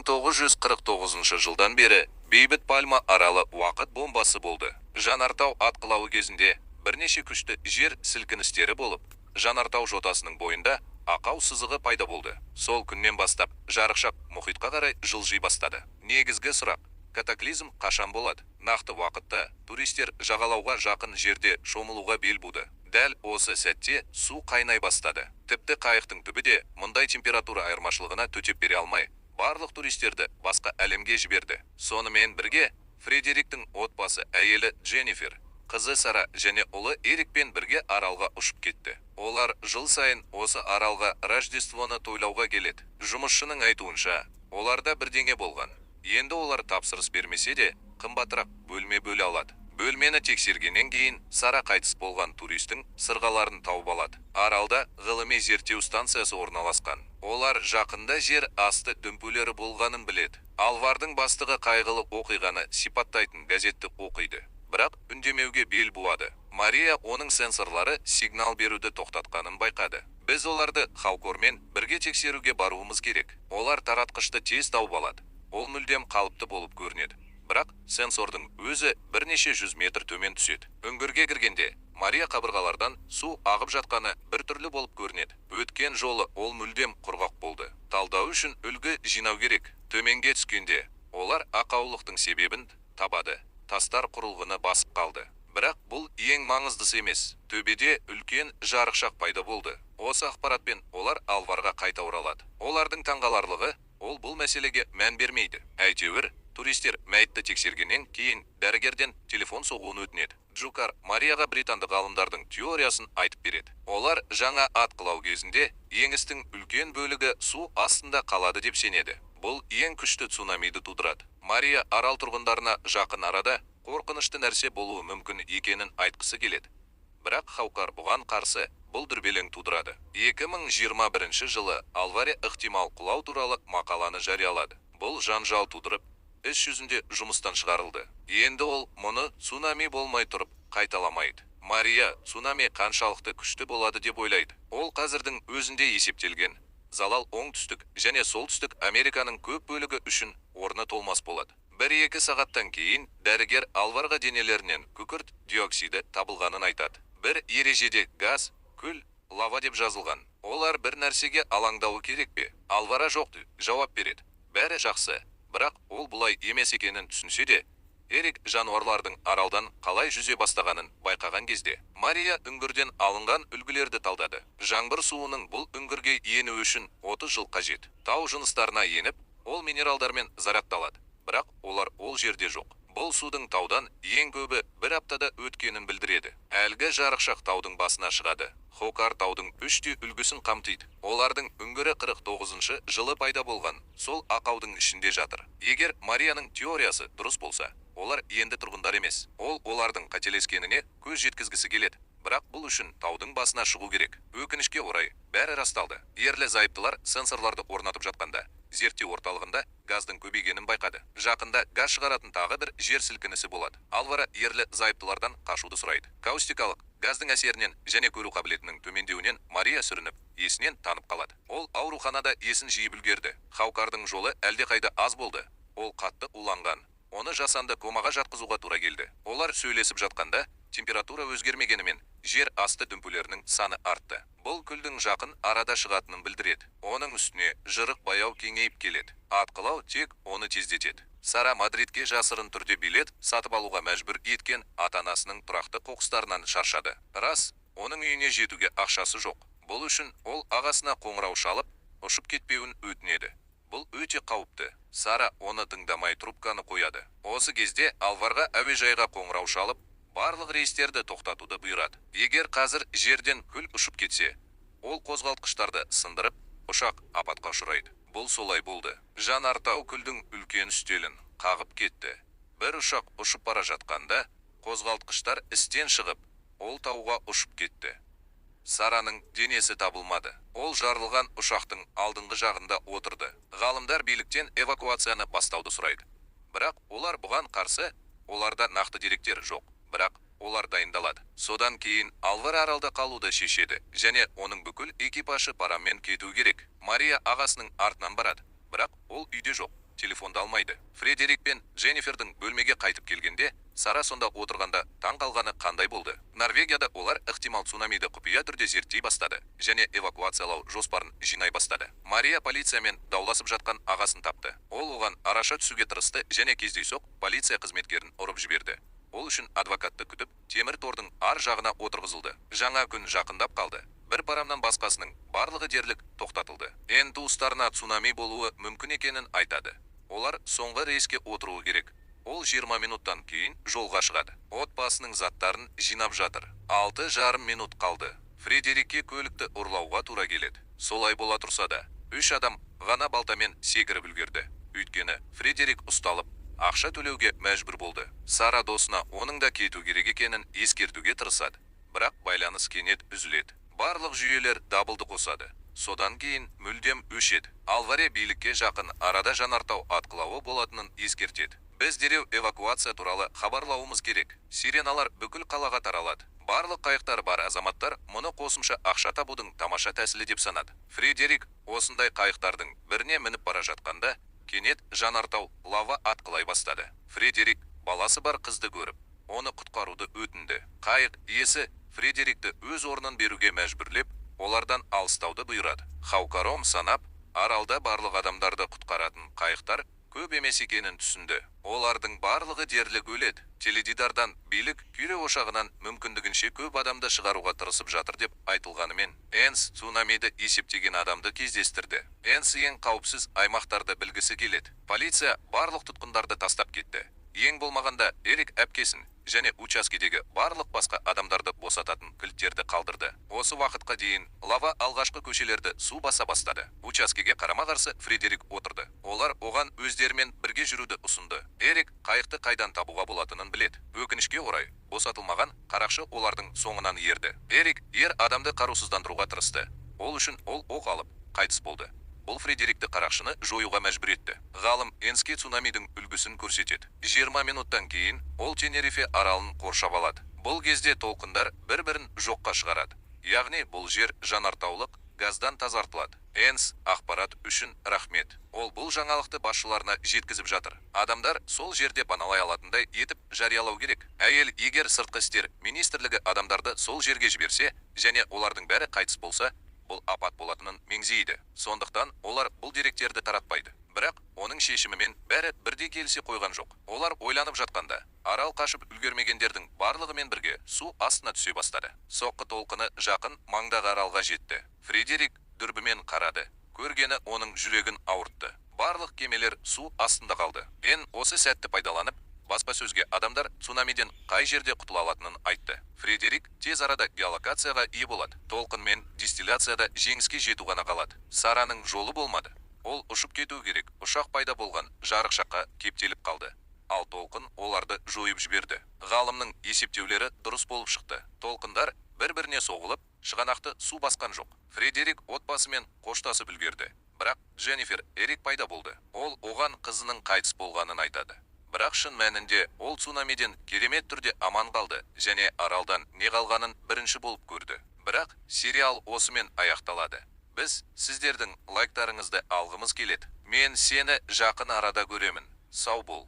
1949 жылдан бері бейбіт Пальма аралы уақыт бомбасы болды. Жанартау атқылауы кезінде бірнеше күшті жер сілкіністері болып, Жанартау жотасының бойында ақау сызығы пайда болды. Сол күннен бастап жарықшақ мұхитқа қарай жылжи бастады. Негізгі сұрақ: катаклизм қашан болады? Нақты уақытта туристер жағалауға жақын жерде шомылуға бел буды. Дәл осы сәтте су қайнай бастады. Тіпті қайықтың түбі де мұндай температура айырмашылығына төтеп бере алмай, барлық туристерді басқа әлемге жіберді. Сонымен бірге Фредериктің отбасы әйелі Дженнифер, қызы Сара және ұлы Эрикпен бірге аралға ұшып кетті. Олар жыл сайын осы аралға Рождествоны тойлауға келеді. Жұмысшының айтуынша, оларда бірдеңе болған. Енді олар тапсырыс бермесе де, қымбатырақ бөлме бөле алады. Бөлмені тексергеннен кейін Сара қайтыс болған туристің сырғаларын тауып алады. Аралда ғылыми зерттеу станциясы орналасқан. Олар жақында жер асты дүмпулері болғанын біледі. Алвардың бастығы қайғылы оқиғаны сипаттайтын газетті оқиды. Бірақ үндемеуге бел буады. Мария оның сенсорлары сигнал беруді тоқтатқанын байқады. Біз оларды Хаукормен бірге тексеруге баруымыз керек. Олар таратқышты тез тауып алады. Ол мүлдем қалыпты болып көрінеді. Бірақ сенсордың өзі бірнеше жүз метр төмен түседі. Үңгірге кіргенде Мария қабырғалардан су ағып жатқаны бір түрлі болып көрінеді. Өткен жолы ол мүлдем құрғақ болды. Талдау үшін үлгі жинау керек. Төменге түскенде олар ақаулықтың себебін табады. Тастар құрылғыны басып қалды. Бірақ бұл ең маңыздысы емес. Төбеде үлкен жарықшақ пайда болды. Осы ақпаратпен олар Алварға қайта оралады. Олардың таңғаларлығы, ол бұл мәселеге мән бермейді. Әйтеуір, туристер мәйітті тексергеннен кейін дәрігерден телефон соғуын өтінеді. Джукар Марияға британдық ғалымдардың теориясын айтып береді. Олар жаңа атқылау кезінде еңістің үлкен бөлігі су астында қалады деп сенеді. Бұл ең күшті цунамиді тудырады. Мария арал тұрғындарына жақын арада қорқынышты нәрсе болуы мүмкін екенін айтқысы келеді. Бірақ Хаукар бұған қарсы бұл дүрбелең тудырады. 2021 жылы Алваре ықтимал құлау туралы мақаланы жариялады. Бұл жанжал тудырып, іс жүзінде жұмыстан шығарылды. Енді ол мұны цунами болмай тұрып қайталамайды. Мария цунами қаншалықты күшті болады деп ойлайды. Ол қазірдің өзінде есептелген залал оңтүстік және солтүстік Американың көп бөлігі үшін орны толмас болады. 1-2 сағаттан кейін дәрігер Алварға денелерінен күкірт диоксиді табылғанын айтады. Бір ережеде газ, күл, лава деп жазылған. Олар бір нәрсеге алаңдауы керек пе? Алвара жоқ деп жауап береді. Бәрі жақсы, бірақ ол бұлай емес екенін түсінсе де, Эрик жануарлардың аралдан қалай жүзе бастағанын байқаған кезде Мария үңгірден алынған үлгілерді талдады. Жаңбыр суының бұл үңгірге ену үшін 30 жыл қажет. Тау жыныстарына еніп, ол минералдармен зарядталады. Бірақ олар ол жерде жоқ. Бұл судың таудан ең көбі бір аптада өткенін білдіреді. Әлгі жарықшақ таудың басына шығады. Хокар таудың 3-те үлгісін қамтиды. Олардың үңгірі 49 жылы пайда болған, сол ақаудың ішінде жатыр. Егер Марияның теориясы дұрыс болса, олар енді тұрғындар емес. Ол олардың қателескеніне көз жеткізгісі келеді. Бірақ бұл үшін таудың басына шығу керек. Өкінішке орай, бәрі расталды. Ерлі зайыптылар сенсорларды орнатып жатқанда, зерттеу орталығында газдың көбейгенін байқады. Жақында газ шығаратын тағы бір жер сілкінісі болады. Алвара ерлі зайыптылардан қашуды сұрайды. Каустикалық газдың әсерінен және көру қабілетінің төмендеуінен Мария сүрініп, есінен танып қалады. Ол ауруханада есін жиып үлгерді. Хаукардың жолы әлдеқайда аз болды. Ол қатты уланған. Оны жасанды комаға жатқызуға тура келді. Олар сөйлесіп жатқанда, температура өзгермегенімен, жер асты дүмпулерінің саны артты. Бұл күлдің жақын арада шығатынын білдіреді. Оның үстіне жырық баяу кеңейіп келеді. Атқылау тек оны тездетеді. Сара Мадридке жасырын түрде билет сатып алуға мәжбүр еткен ата-анасының тұрақты қоқыстарынан шаршады. Рас, оның үйіне жетуге ақшасы жоқ. Бұл үшін ол ағасына қоңырау шалып, ұшып кетпеуін өтінеді. Бұл өте қауіпті. Сара оны тыңдамай трубканы қояды. Осы кезде Алварға әуежайға қоңырау шалып, барлық рейстерді тоқтатуды бұйырады. Егер қазір жерден күл ұшып кетсе, ол қозғалтқыштарды сындырып, ұшақ апатқа ұшырайды. Бұл солай болды. Жанартау күлдің үлкен үстелін қағып кетті. Бір ұшақ ұшып бара жатқанда, қозғалтқыштар істен шығып, ол тауға ұшып кетті. Сараның денесі табылмады. Ол жарылған ұшақтың алдыңғы жағында отырды. Ғалымдар биліктен эвакуацияны бастауды сұрайды. Бірақ олар бұған қарсы, оларда нақты деректер жоқ. Бірақ олар дайындалады. Содан кейін Алвара аралда қалуды шешеді, және оның бүкіл экипажы пароммен кету керек. Мария ағасының артынан барады, бірақ ол үйде жоқ. телефонды алмайды. Фредерик пен Дженнифердің бөлмеге қайтып келгенде, Сара сонда отырғанда таң қалғаны қандай болды? Норвегияда олар ықтимал цунамиді құпия түрде зерттей бастады және эвакуациялау жоспарын жинай бастады. Мария полициямен дауласып жатқан ағасын тапты. Ол оған араша түсуге тырысты және кездейсоқ полиция қызметкерін ұрып жіберді. Ол үшін адвокатты күтіп, темір тордың ар жағына отырғызылды. Жаңа күн жақындап қалды. Бір барамнан басқасының барлығы дерлік тоқтатылды. Туыстарына цунами болуы мүмкін екенін айтады. Олар соңғы рейске отыруы керек. Ол 20 минуттан кейін жолға шығады. Отбасының заттарын жинап жатыр. 6,5 минут қалды. Фредерикке көлікті ұрлауға тура келеді. Солай бола тұрса да, 3 адам ғана балтамен секіріп үлгерді. Өйткені Фредерик ұсталып, ақша төлеуге мәжбүр болды. Сара досына оның да кету керек екенін ескертуге тырысады. Бірақ байланыс кенет үзіледі. Барлық жүйелер дабылды қосады. Содан кейін мүлдем өшеді. Алваре билікке жақын арада жанартау атқылауы болатынын ескертеді. Біз дереу эвакуация туралы хабарлауымыз керек. Сиреналар бүкіл қалаға таралады. Барлық қайықтар бар азаматтар мұны қосымша ақша табудың тамаша тәсілі деп санады. Фредерик осындай қайықтардың біріне мініп бара жатқанда, кенет жанартау лава атқылай бастады. Фредерик баласы бар қызды көріп, оны құтқаруды өтінді. Қайық иесі Фредерикті өз орнын беруге мәжбүрлеп, олардан алыстауды бұйырады. Хаукаром санап, аралда барлық адамдарды құтқаратын қайықтар көп емес екенін түсінді. Олардың барлығы дерлік өледі. Теледидардан билік күйре ошағынан мүмкіндігінше көп адамды шығаруға тырысып жатыр деп айтылғанымен, Энс цунамиді есептеген адамды кездестірді. Энс ең қауіпсіз аймақтарды білгісі келеді. Полиция барлық тұтқындарды тастап кетті. Ең болмағанда Эрик әпкесін және учаскедегі барлық басқа адамдарды босататын кілттерді қалдырды. Осы уақытқа дейін лава алғашқы көшелерді су баса бастады. Учаскеге қарама-қарсы Фредерик отырды. Олар оған өздерімен бірге жүруді ұсынды. Эрик қайықты қайдан табуға болатынын біледі. Өкінішке орай, босатылмаған қарақшы олардың соңынан ерді. Эрик адамды қарусыздандыруға тырысты. Ол үшін ол оқ алып, қайтыс болды. Бұл Фредерикті қарақшыны жоюға мәжбүр етті. Ғалым Энске цунамидің үлгісін көрсетеді. 20 минуттан кейін ол Тенерифе аралын қоршап алады. Бұл кезде толқындар бір-бірін жоққа шығарады. Яғни бұл жер жанартаулық газдан тазартылады. Энс ақпарат үшін рахмет. Ол бұл жаңалықты басшыларына жеткізіп жатыр. Адамдар сол жерде паналай алатындай етіп жариялау керек. Әйел егер сыртқы істер министрлігі адамдарды сол жерге жіберсе және олардың бәрі қайтыс болса, бұл апат болатынын меңзейді. Сондықтан олар бұл деректерді таратпайды. Бірақ оның шешімімен бәрі бірдей келісе қойған жоқ. Олар ойланып жатқанда, арал қашып үлгермегендердің барлығымен бірге су астына түсе бастады. Соққы толқыны жақын маңдағы аралға жетті. Фредерик дүрбімен қарады. Көргені оның жүрегін ауыртты. Барлық кемелер су астында қалды. Осы сәтті пайдаланып, баспасөзге адамдар цунамиден қай жерде құтыла алатынын айтты. Фредерик тез арада геолокацияға ие болады. Толқын мен дистилляцияда жеңіске жету ғана қалады. Сараның жолы болмады. Ол ұшып кету керек. Ұшақ пайда болған жарықшаққа кептеліп қалды. Ал толқын оларды жойып жіберді. Ғалымның есептеулері дұрыс болып шықты. Толқындар бір-біріне соғылып, шығанақты су басқан жоқ. Фредерик отбасымен қоштасып үлгерді. Бірақ Дженнифер Эрик пайда болды. Ол оған қызының қайтыс болғанын айтады. Бірақ шын мәнінде ол цунамиден керемет түрде аман қалды және аралдан не қалғанын бірінші болып көрді. Бірақ сериал осымен аяқталады. Біз сіздердің лайктарыңызды алғымыз келеді. Мен сені жақын арада көремін. Сау бол.